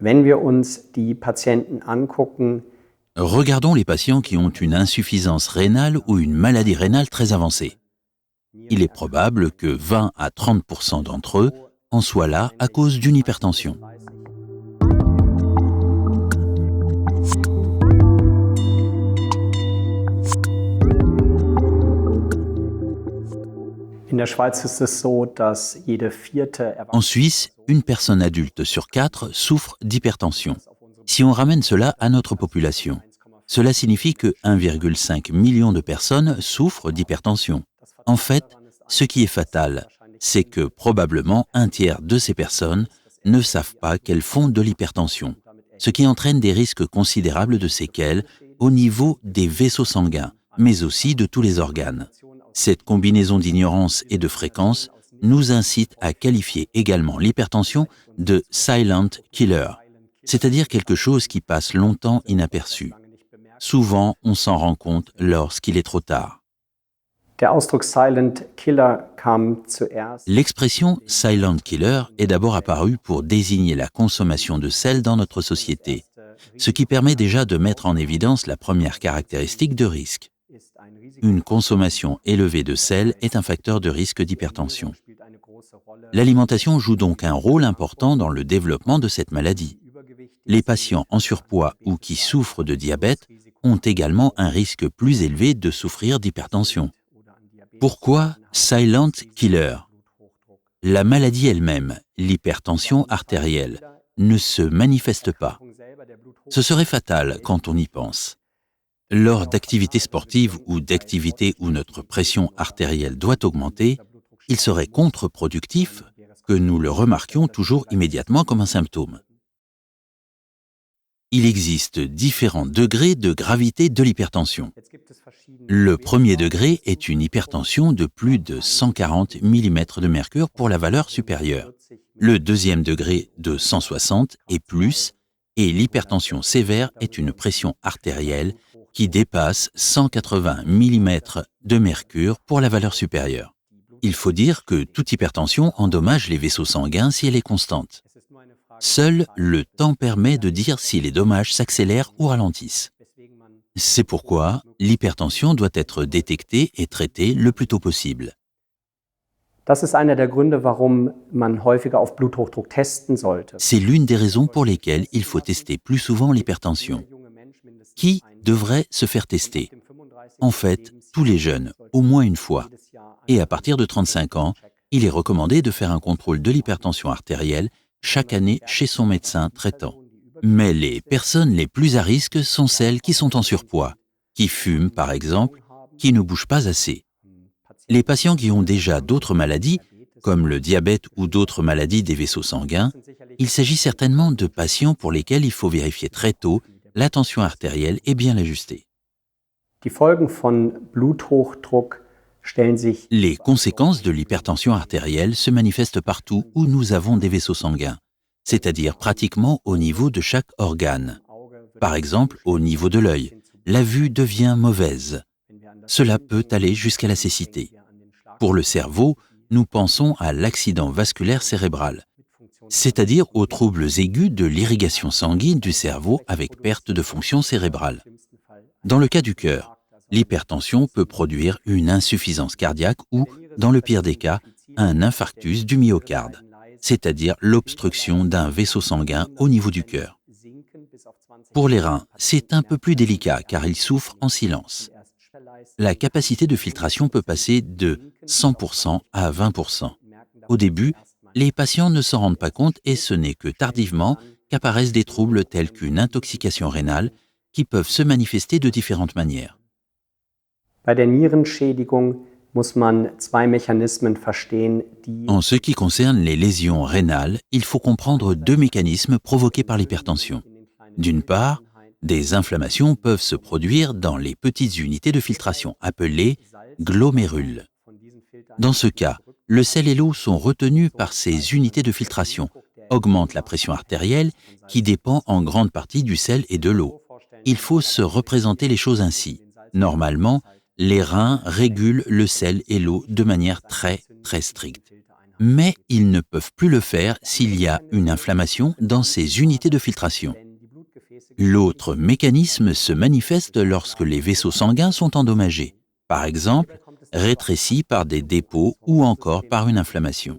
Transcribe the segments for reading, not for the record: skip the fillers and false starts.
Wenn wir uns die Patienten angucken, Regardons les patients qui ont une insuffisance rénale ou une maladie rénale très avancée. Il est probable que 20 à 30% d'entre eux en soient là à cause d'une hypertension. in der Schweiz ist es so, dass jede vierte En Suisse, une personne adulte sur 4 souffre d'hypertension. Si on ramène cela à notre population, cela signifie que 1,5 million de personnes souffrent d'hypertension. En fait, ce qui est fatal, c'est que probablement un tiers de ces personnes ne savent pas qu'elles font de l'hypertension, ce qui entraîne des risques considérables de séquelles au niveau des vaisseaux sanguins, mais aussi de tous les organes. Cette combinaison d'ignorance et de fréquence nous incite à qualifier également l'hypertension de « silent killer », c'est-à-dire quelque chose qui passe longtemps inaperçu. Souvent, on s'en rend compte lorsqu'il est trop tard. Der Ausdruck Silent Killer kam zuerst. L'expression « silent killer » est d'abord apparue pour désigner la consommation de sel dans notre société, ce qui permet déjà de mettre en évidence la première caractéristique de risque. Une consommation élevée de sel est un facteur de risque d'hypertension. L'alimentation joue donc un rôle important dans le développement de cette maladie. Les patients en surpoids ou qui souffrent de diabète ont également un risque plus élevé de souffrir d'hypertension. Pourquoi silent killer? La maladie elle-même, l'hypertension artérielle, ne se manifeste pas. Ce serait fatal quand on y pense. Lors d'activités sportives ou d'activités où notre pression artérielle doit augmenter, il serait contre-productif que nous le remarquions toujours immédiatement comme un symptôme. Il existe différents degrés de gravité de l'hypertension. Le premier degré est une hypertension de plus de 140 mm de mercure pour la valeur supérieure. Le deuxième degré de 160 et plus, et l'hypertension sévère est une pression artérielle qui dépasse 180 mm de mercure pour la valeur supérieure. Il faut dire que toute hypertension endommage les vaisseaux sanguins si elle est constante. Seul le temps permet de dire si les dommages s'accélèrent ou ralentissent. C'est pourquoi l'hypertension doit être détectée et traitée le plus tôt possible. Das ist einer der Gründe, warum man häufiger auf Bluthochdruck testen sollte. C'est l'une des raisons pour lesquelles il faut tester plus souvent l'hypertension. Qui devrait se faire tester? En fait, tous les jeunes, au moins une fois. Et à partir de 35 ans, il est recommandé de faire un contrôle de l'hypertension artérielle chaque année chez son médecin traitant. Mais les personnes les plus à risque sont celles qui sont en surpoids, qui fument par exemple, qui ne bougent pas assez. Les patients qui ont déjà d'autres maladies, comme le diabète ou d'autres maladies des vaisseaux sanguins, il s'agit certainement de patients pour lesquels il faut vérifier très tôt la tension artérielle et bien l'ajuster. Die Folgen von Bluthochdruck stellen sich. Les conséquences de l'hypertension artérielle se manifestent partout où nous avons des vaisseaux sanguins, c'est-à-dire pratiquement au niveau de chaque organe. Par exemple, au niveau de l'œil, la vue devient mauvaise. Cela peut aller jusqu'à la cécité. Pour le cerveau, nous pensons à l'accident vasculaire cérébral, c'est-à-dire aux troubles aigus de l'irrigation sanguine du cerveau avec perte de fonction cérébrale. Dans le cas du cœur, l'hypertension peut produire une insuffisance cardiaque ou, dans le pire des cas, un infarctus du myocarde, c'est-à-dire l'obstruction d'un vaisseau sanguin au niveau du cœur. Pour les reins, c'est un peu plus délicat car ils souffrent en silence. La capacité de filtration peut passer de 100% à 20%. Au début, les patients ne s'en rendent pas compte et ce n'est que tardivement qu'apparaissent des troubles tels qu'une intoxication rénale qui peuvent se manifester de différentes manières. Bei der Nierenschädigung muss man zwei Mechanismen verstehen, die. En ce qui concerne les lésions rénales, il faut comprendre deux mécanismes provoqués par l'hypertension. D'une part, des inflammations peuvent se produire dans les petites unités de filtration appelées glomérules. Dans ce cas, le sel et l'eau sont retenus par ces unités de filtration, augmentent la pression artérielle qui dépend en grande partie du sel et de l'eau. Il faut se représenter les choses ainsi. Normalement, les reins régulent le sel et l'eau de manière très stricte. Mais ils ne peuvent plus le faire s'il y a une inflammation dans ces unités de filtration. L'autre mécanisme se manifeste lorsque les vaisseaux sanguins sont endommagés, par exemple, rétrécis par des dépôts ou encore par une inflammation.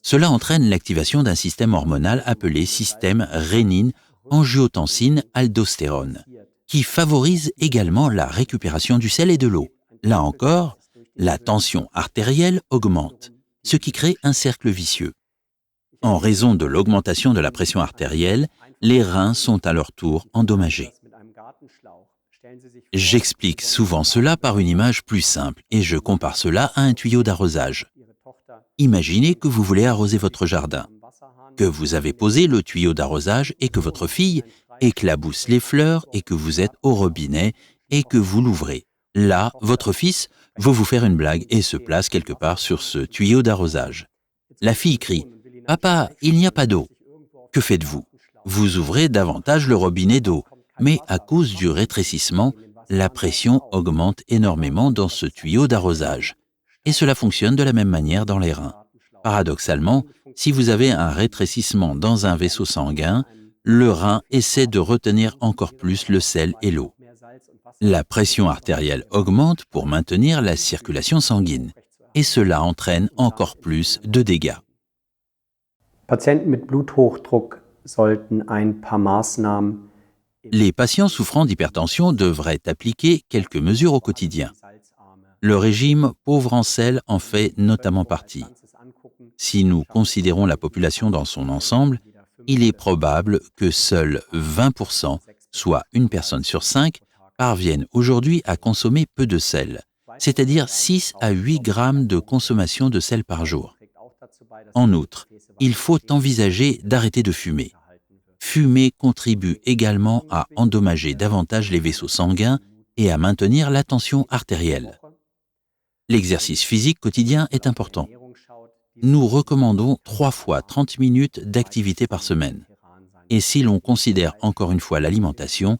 Cela entraîne l'activation d'un système hormonal appelé système rénine-angiotensine-aldostérone, qui favorise également la récupération du sel et de l'eau. Là encore, la tension artérielle augmente, ce qui crée un cercle vicieux. En raison de l'augmentation de la pression artérielle, les reins sont à leur tour endommagés. J'explique souvent cela par une image plus simple et je compare cela à un tuyau d'arrosage. Imaginez que vous voulez arroser votre jardin, que vous avez posé le tuyau d'arrosage et que votre fille éclabousse les fleurs et que vous êtes au robinet et que vous l'ouvrez. Là, votre fils veut vous faire une blague et se place quelque part sur ce tuyau d'arrosage. La fille crie « Papa, il n'y a pas d'eau ». Que faites-vous? Vous ouvrez davantage le robinet d'eau, mais à cause du rétrécissement, la pression augmente énormément dans ce tuyau d'arrosage. Et cela fonctionne de la même manière dans les reins. Paradoxalement, si vous avez un rétrécissement dans un vaisseau sanguin, le rein essaie de retenir encore plus le sel et l'eau. La pression artérielle augmente pour maintenir la circulation sanguine, et cela entraîne encore plus de dégâts. Patienten mit Bluthochdruck sollten ein paar Maßnahmen. Les patients souffrant d'hypertension devraient appliquer quelques mesures au quotidien. Le régime pauvre en sel en fait notamment partie. Si nous considérons la population dans son ensemble, il est probable que seuls 20%, soit une personne sur 5, parviennent aujourd'hui à consommer peu de sel, c'est-à-dire 6 à 8 grammes de consommation de sel par jour. En outre, il faut envisager d'arrêter de fumer. Fumer contribue également à endommager davantage les vaisseaux sanguins et à maintenir la tension artérielle. L'exercice physique quotidien est important. Nous recommandons 3 fois 30 minutes d'activité par semaine. Et si l'on considère encore une fois l'alimentation,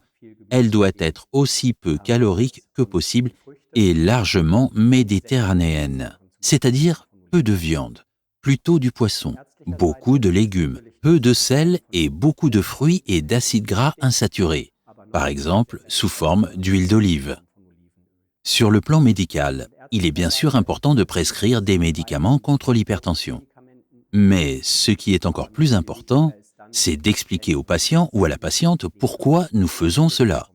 elle doit être aussi peu calorique que possible et largement méditerranéenne, c'est-à-dire peu de viande, plutôt du poisson, beaucoup de légumes, peu de sel et beaucoup de fruits et d'acides gras insaturés, par exemple sous forme d'huile d'olive. Sur le plan médical, il est bien sûr important de prescrire des médicaments contre l'hypertension. Mais ce qui est encore plus important, c'est d'expliquer au patient ou à la patiente pourquoi nous faisons cela.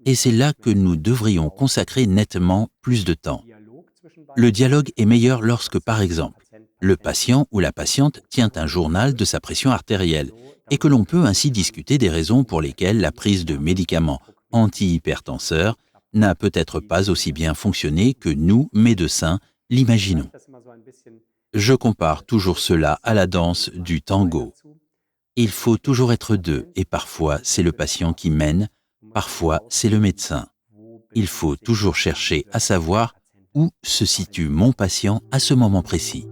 Et c'est là que nous devrions consacrer nettement plus de temps. Le dialogue est meilleur lorsque, par exemple, le patient ou la patiente tient un journal de sa pression artérielle et que l'on peut ainsi discuter des raisons pour lesquelles la prise de médicaments antihypertenseurs n'a peut-être pas aussi bien fonctionné que nous, médecins, l'imaginons. Je compare toujours cela à la danse du tango. Il faut toujours être deux et parfois c'est le patient qui mène, parfois c'est le médecin. Il faut toujours chercher à savoir où se situe mon patient à ce moment précis.